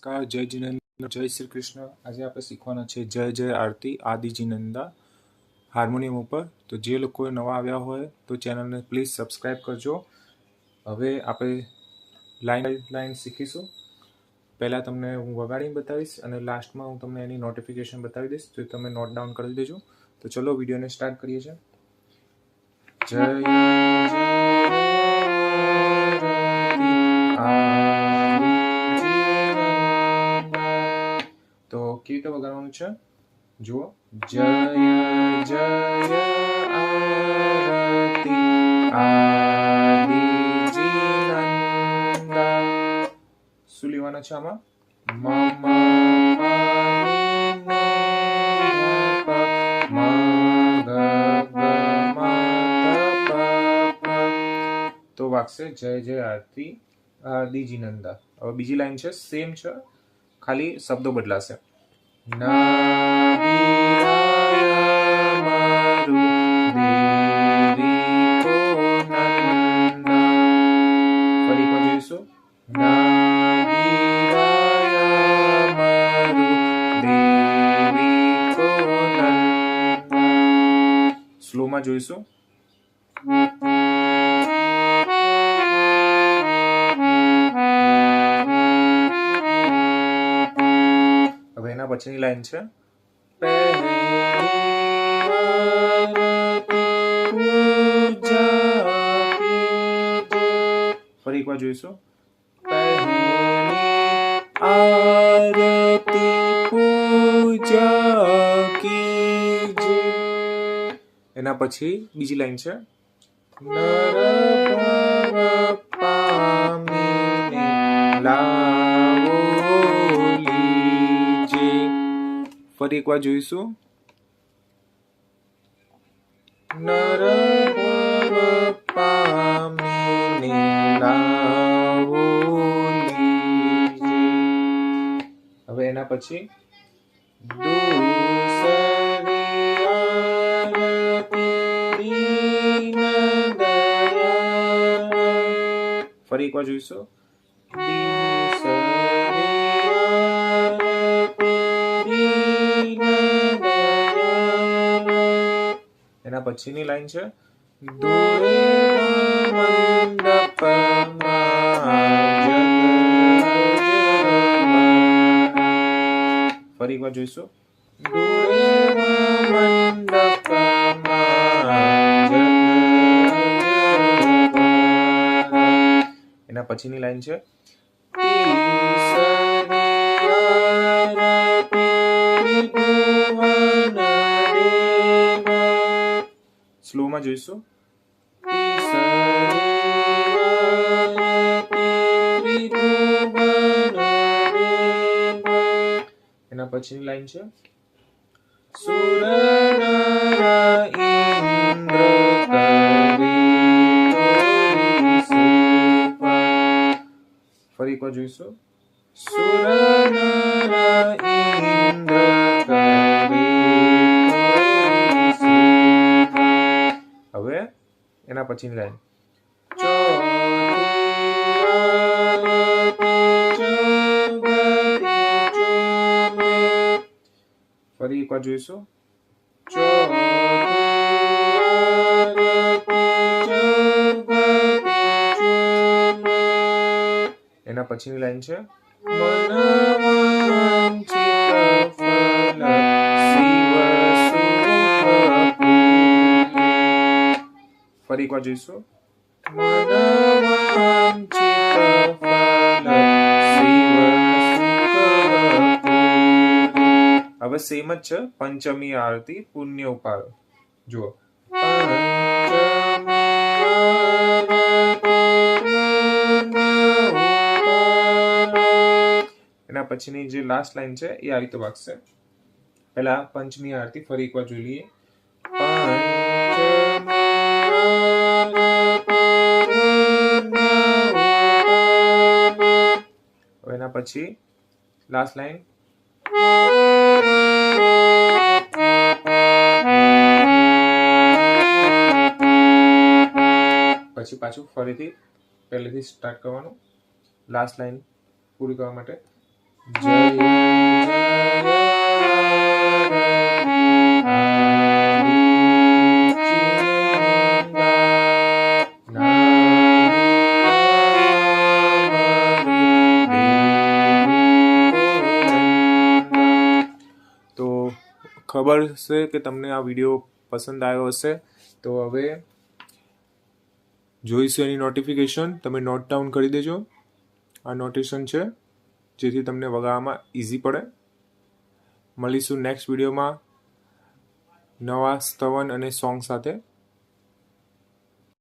नमस्कार, जय जिनेन्द्र, जय श्री कृष्ण। आज आप सीखवाना है जय जय आरती आदिजी नंदा हार्मोनियम पर। तो जे लोग नवा आव्या होय तो चैनल ने प्लीज सब्सक्राइब करजो। हवे आपे लाइन लाइन सीखीशुं। पहला तमने हूँ वगाड़ी बतावीश अने लास्ट में हूँ तमने एनी नोटिफिकेशन बतावी दईश, तो तमे नोट डाउन कर देजो। तो चलो वीडियो ने स्टार्ट करिए छे। जय तो कीट वगाड़वानुं छे। जुओ जय जय आरती आदिजी नंदा। शुं लेवाना छे आमां मम तो वागशे जय जय आरती आदिजी नंदा। हवे बीजी लाइन छे सेम छे, खाली शब्दों बदलाशे। फरी एकवार जोईशुं। स्लो में जोईशुं। હવે એના પછીની લાઈન છે ફરી એકવાર જોઈશું। આરતી પૂજા कीजे। એના પછી બીજી લાઈન છે નર ભવ પામીને લાવો લીજે। ફરી એકવાર જોઈશું। નર ભવ પામીને લાવો લીજે। હવે એના પછી दूसरी आरती दीन दयाल। फरी एकवार जोईशुं। दूसरी आरती दीन दयाल। एना पछीनी लाइन छे दूरे मंडपमां फरी एकवार जोईशुं। एना पछीनी लाइन छे स्लो में जोईशुं। एना पछीनी लाइन छे सुर नर इंद्र करे तोरी सेवा। फरी एकवार जोईशुं। सुर नर इंद्र करे तोरी सेवा। हवे एना पछीनी लाइन फरी एक बार जोईशुं। एना पछीनी लाइन छे मनवांछित फल शिव सुख। फरी एक बार जोईशुं। मनवांछित फल शिव सुख। હવે સેમ જ છે પંચમી આરતી પુણ્ય ઉપાડ। જુઓ એના પછીની જે લાસ્ટ લાઈન છે એ આ રીતે વાગશે। પહેલા પંચમી આરતી ફરી એકવાર જોઈ લઈએ। એના પછી લાસ્ટ લાઈન પછી પાછું ફરીથી પહેલેથી સ્ટાર્ટ કરવાનું લાસ્ટ લાઈન પૂરી કરવા માટે। જય જય તો ખબર છે કે તમને આ વિડીયો પસંદ આવ્યો હશે. તો હવે જોઈશું એની નોટિફિકેશન. તમે નોટ ડાઉન કરી દેજો. આ નોટેશન છે જેથી તમને વગાડવામાં ઇઝી પડે. મળીશું નેક્સ્ટ વિડીયોમાં નવા સ્તવન અને સોંગ સાથે.